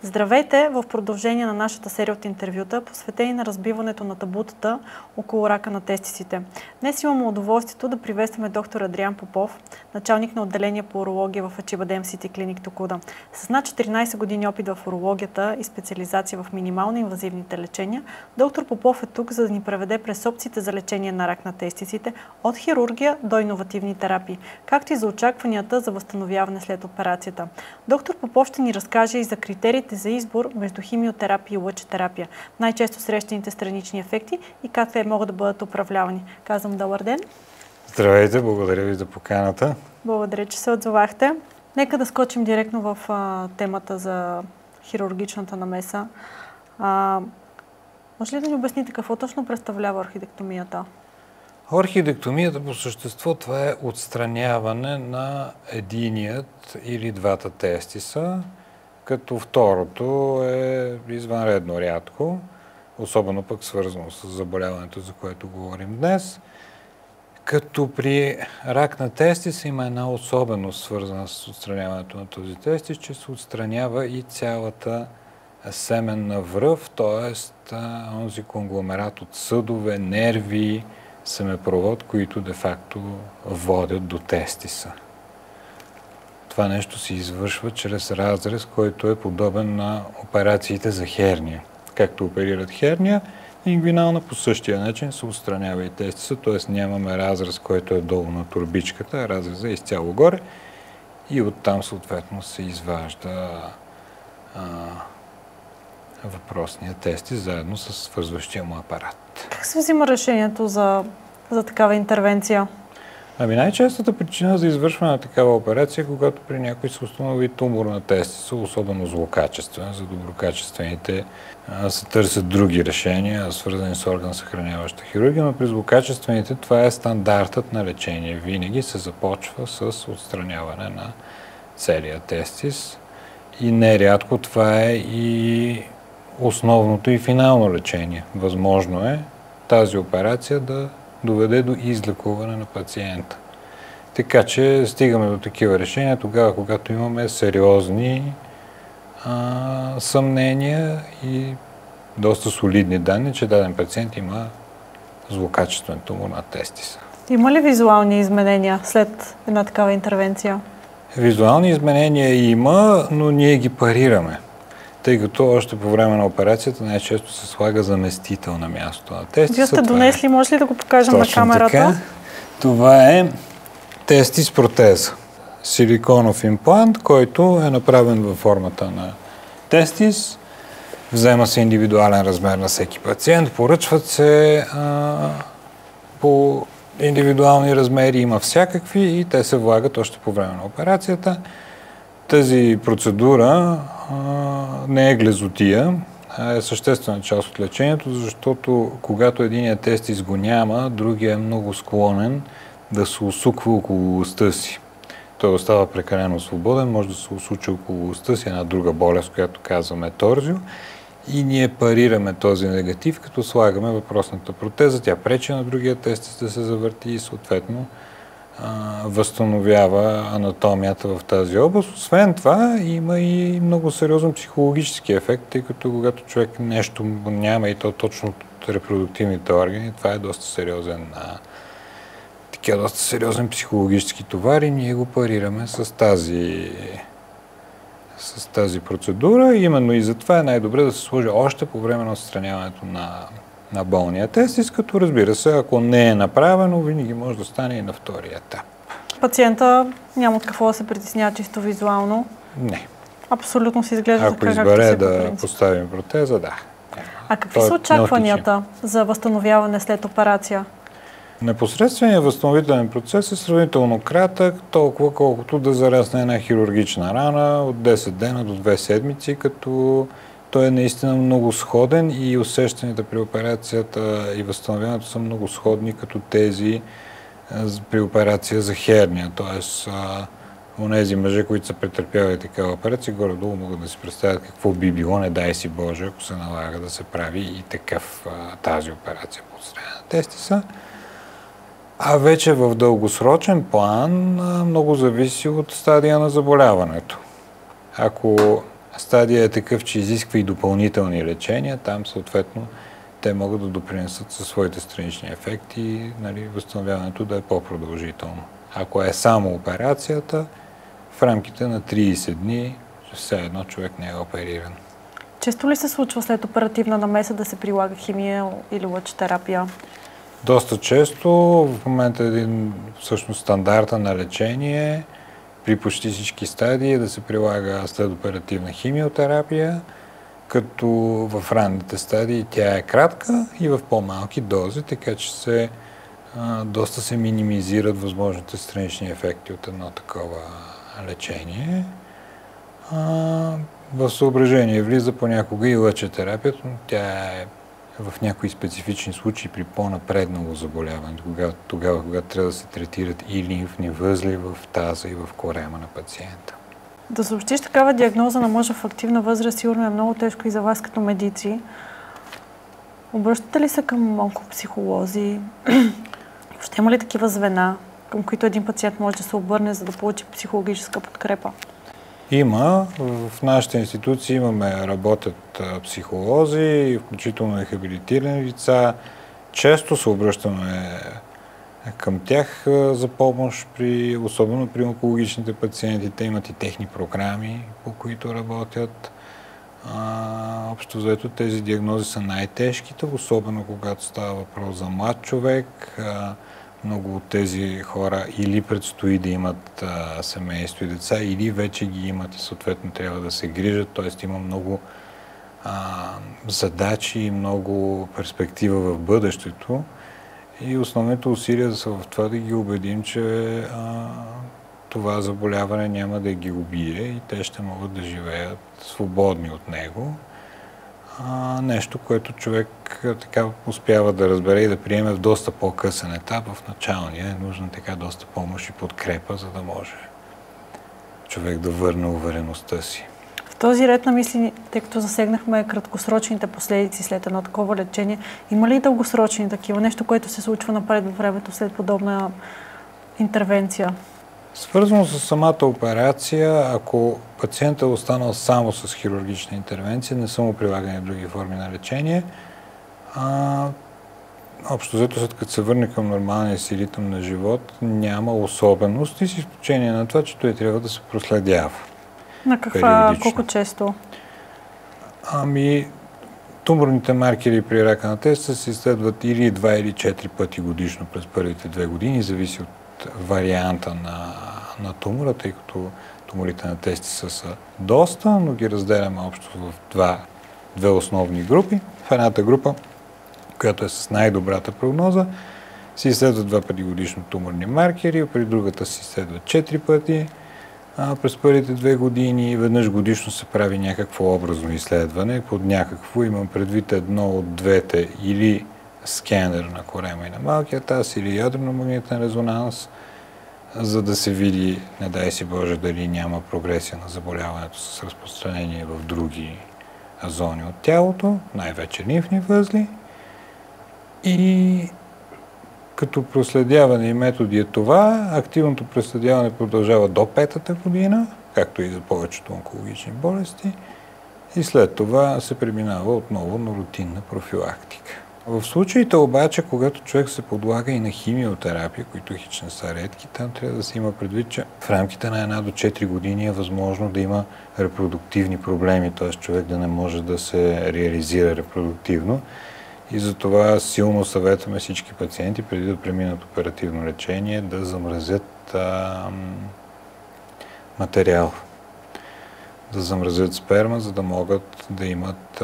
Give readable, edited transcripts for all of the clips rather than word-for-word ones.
Здравейте в продължение на нашата серия от интервюта, посветени на разбиването на табутата около рака на тестисите. Днес имаме удоволствието да приветстваме доктор Адриан Попов, началник на отделение по урология в Acibadem City Clinic Токуда. С над 14 години опит в урологията и специализация в минимално инвазивните лечения, доктор Попов е тук, за да ни преведе през опциите за лечение на рак на тестисите, от хирургия до иновативни терапии, както и за очакванията за възстановяване след операцията. Доктор Попов ще ни разкаже и за критериите за избор между химиотерапия и лъчетерапия, най-често срещаните странични ефекти и как те могат да бъдат управлявани. Казвам добър ден. Здравейте, благодаря ви за поканата. Благодаря, че се отзовахте. Нека да скочим директно в темата за хирургичната намеса. Може ли да ни обясните какво точно представлява орхидектомията? Орхидектомията по същество това е отстраняване на единият или двата тестиса, като второто е извънредно рядко, особено пък свързано с заболяването, за което говорим днес. Като при рак на тестиса има една особеност, свързана с отстраняването на този тестис, че се отстранява и цялата семенна връв, т.е. онзи конгломерат от съдове, нерви, семепровод, които де-факто водят до тестиса. Това нещо се извършва чрез разрез, който е подобен на операциите за херния. Както оперират херния, ингвинална по същия начин се отстранява и тестиса, т.е. нямаме разрез, който е долу на турбичката, а разреза е изцяло горе и оттам съответно се изважда въпросния тестис заедно с свързващия му апарат. Как се взима решението за такава интервенция? Най-честата причина за извършване на такава операция е, когато при някой се установи тумор на тестиса, особено злокачествен. За доброкачествените се търсят други решения, свързани с орган съхраняваща хирургия, но при злокачествените това е стандартът на лечение. Винаги се започва с отстраняване на целия тестис и нерядко това е и основното и финално лечение. Възможно е тази операция да доведе до излекуване на пациента. Така че стигаме до такива решения тогава, когато имаме сериозни съмнения и доста солидни данни, че даден пациент има злокачествен тумор на тестиса. Има ли визуални изменения след една такава интервенция? Визуални изменения има, но ние ги парираме. Тъй като още по време на операцията най-често се слага заместител на мястото на тестиса. Вие сте донесли, може ли да го покажем на камерата? Така. Това е тестис протеза. Силиконов имплант, който е направен във формата на тестис. Взема се индивидуален размер на всеки пациент, поръчват се по индивидуални размери, има всякакви и те се влагат още по време на операцията. Тази процедура не е глезотия, а е съществена част от лечението, защото когато единият тестис го няма, другия е много склонен да се усуква около уста си. Той остава прекалено свободен, може да се усучи около уста си, една друга болест, която казваме торзио. И ние парираме този негатив, като слагаме въпросната протеза. Тя пречи на другия тестис да се завърти и съответно възстановява анатомията в тази област. Освен това, има и много сериозен психологически ефект, тъй като когато човек нещо няма и то точно от репродуктивните органи, това е доста сериозен психологически товар и ние го парираме с тази процедура. Именно и затова е най-добре да се сложи още по време на отстраняването на болния тестис, като разбира се, ако не е направено, винаги може да стане и на втория етап. Пациента няма от какво да се притеснява чисто визуално? Не. Абсолютно се изглежда така, както си. Ако избере да поставим протеза, да. А какви са очакванията за възстановяване след операция? Непосредственият възстановителен процес е сравнително кратък, толкова колкото да зарасне една хирургична рана от 10 дена до 2 седмици, като той е наистина много сходен и усещанията при операцията и възстановяването са много сходни като тези при операция за херния. Тоест, онези мъже, които са претърпявали такава операция, горе-долу могат да си представят какво би било, не дай си Боже, ако се налага да се прави и тази операция по отстраняване на тестиса. А вече в дългосрочен план много зависи от стадия на заболяването. Ако стадия е такъв, че изисква и допълнителни лечения, там съответно те могат да допринесат със своите странични ефекти, нали, възстановяването да е по-продължително. Ако е само операцията, в рамките на 30 дни все едно човек не е опериран. Често ли се случва след оперативна намеса да се прилага химия или лъчетерапия? Доста често. В момента един всъщност стандарта на лечение при почти всички стадии е да се прилага следоперативна химиотерапия, като в ранните стадии тя е кратка и в по-малки дози, така че доста се минимизират възможните странични ефекти от едно такова лечение. В съображение влиза понякога и лъчетерапията, но тя е в някои специфични случаи при по-напреднало заболяване, тогава, когато трябва да се третират и лимфни възли в таза и в корема на пациента. Да съобщиш такава диагноза на мъжа в активна възраст сигурно е много тежко и за вас като медици. Обръщате ли се към онкопсихолози? Въобще има ли такива звена, към които един пациент може да се обърне, за да получи психологическа подкрепа? Има. В нашите институции работят психолози, включително рехабилитирани лица. Често се обръщаме към тях за помощ, особено при онкологичните пациенти. Те имат и техни програми, по които работят. Общо взето тези диагнози са най-тежките, особено когато става въпрос за млад човек. Много от тези хора или предстои да имат семейство и деца, или вече ги имат и съответно трябва да се грижат. Т.е. има много задачи и много перспектива в бъдещето. И основните усилия са в това да ги убедим, че това заболяване няма да ги убие и те ще могат да живеят свободни от него. Нещо, което човек така успява да разбере и да приеме в доста по-късен етап. В началния е нужна така доста помощ и подкрепа, за да може човек да върне увереността си. В този ред на мисли, тъй като засегнахме краткосрочните последици след едно такова лечение, има ли и дългосрочни такива? Нещо, което се случва напред във времето след подобна интервенция? Свързано с самата операция, ако пациентът е останал само с хирургична интервенция, не са му прилагани други форми на лечение, общо взето след като се върне към нормалния си ритъм на живот, няма особености, с изключение на това, че той трябва да се проследява. На каква, колко често? Туморните маркери при рака на теста се изследват или 2 или 4 пъти годишно през първите 2 години, зависи от варианта на тумора, тъй като туморите на тести са доста, но ги разделяме общо в две основни групи. В едната група, която е с най-добрата прогноза, се изследват 2 пъти годишно туморни маркери, при другата се изследват 4 пъти през първите 2 години. Веднъж годишно се прави някакво образно изследване. Под някакво имам предвид едно от двете, или скенер на корема и на малкия таз, или ядрено-магнитен резонанс, за да се види, не дай си Боже, дали няма прогресия на заболяването с разпространение в други зони от тялото, най-вече лимфни възли. И като проследяване и методи е това, активното проследяване продължава до 5-та година, както и за повечето онкологични болести, и след това се преминава отново на рутинна профилактика. В случаите обаче, когато човек се подлага и на химиотерапия, които хич не са редки, там трябва да се има предвид, че в рамките на 1 до 4 години е възможно да има репродуктивни проблеми, т.е. човек да не може да се реализира репродуктивно. И затова силно съветваме всички пациенти, преди да преминат оперативно лечение, да замразят материал. Да замразят сперма, за да могат да имат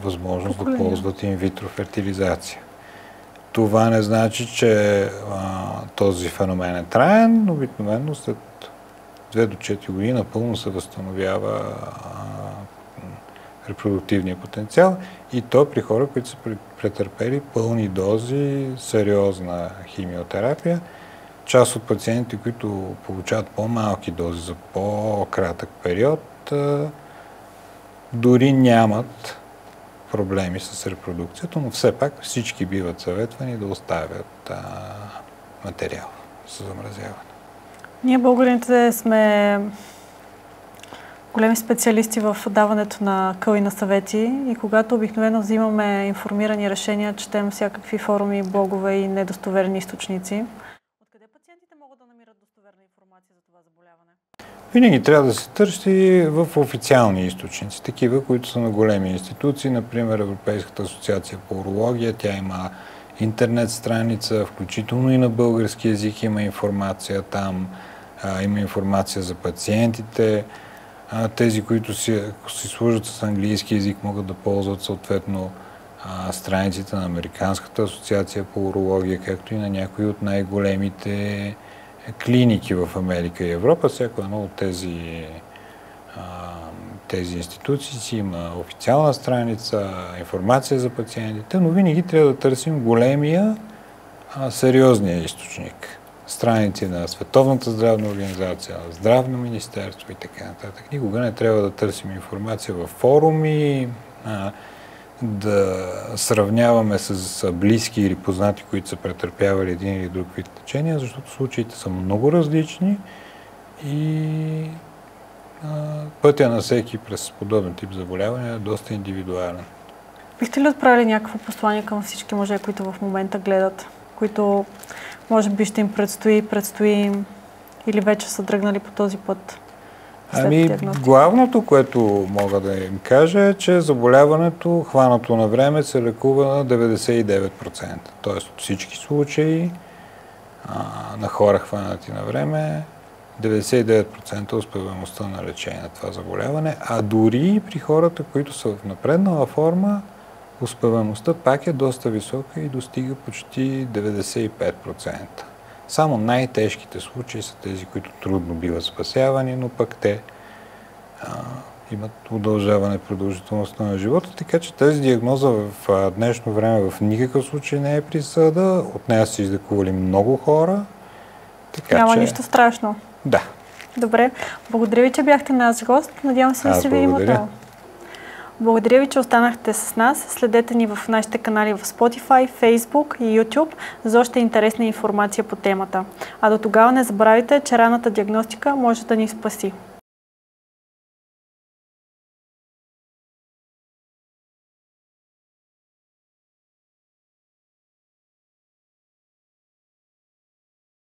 възможност да ползват инвитро фертилизация. Това не значи, че този феномен е траен, но обикновено след 2 до 4 години напълно се възстановява репродуктивния потенциал, и то при хора, които са претърпели пълни дози сериозна химиотерапия. Част от пациентите, които получават по-малки дози за по-кратък период, дори нямат проблеми с репродукцията, но все пак всички биват съветвани да оставят материал за замразяване. Ние българите сме големи специалисти в даването на акъл и на съвети и когато обикновено взимаме информирани решения, четем всякакви форуми, блогове и недостоверни източници. Откъде пациентите могат да намират достоверна информация за това заболяване? Винаги трябва да се търси в официални източници, такива, които са на големи институции, например Европейската асоциация по урология, тя има интернет страница, включително и на български език има информация там, има информация за пациентите. Тези, които си служат с английски език, могат да ползват съответно страниците на Американската асоциация по урология, както и на някои от най-големите клиники в Америка и Европа. Всяко едно от тези институции си има официална страница, информация за пациентите, но винаги трябва да търсим големия, сериозния източник. Страници на Световната здравна организация, на Здравно министерство и така нататък. Никога не трябва да търсим информация във форуми, да сравняваме с близки или познати, които са претърпявали един или друг вид лечение, защото случаите са много различни и пътя на всеки през подобен тип заболяване е доста индивидуален. Бихте ли отправили някакво послание към всички мъже, които в момента гледат, които може би ще им предстои или вече са тръгнали по този път? Главното, което мога да им кажа е, че заболяването, хванато на време, се лекува на 99%. Тоест от всички случаи на хора хванати на време, 99% успеваемостта на лечение на това заболяване, а дори при хората, които са в напреднала форма, успеваемостта пак е доста висока и достига почти 95%. Само най-тежките случаи са тези, които трудно биват спасявани, но пък те имат удължаване продължителността на живота, така че тази диагноза в днешно време в никакъв случай не е присъда. От нея са излекували много хора. Няма нищо страшно. Да. Добре. Благодаря ви, че бяхте наш гост. Надявам се да се видим отново. Благодаря ви, че останахте с нас. Следете ни в нашите канали в Spotify, Facebook и YouTube за още интересна информация по темата. А до тогава не забравяйте, че ранната диагностика може да ни спаси.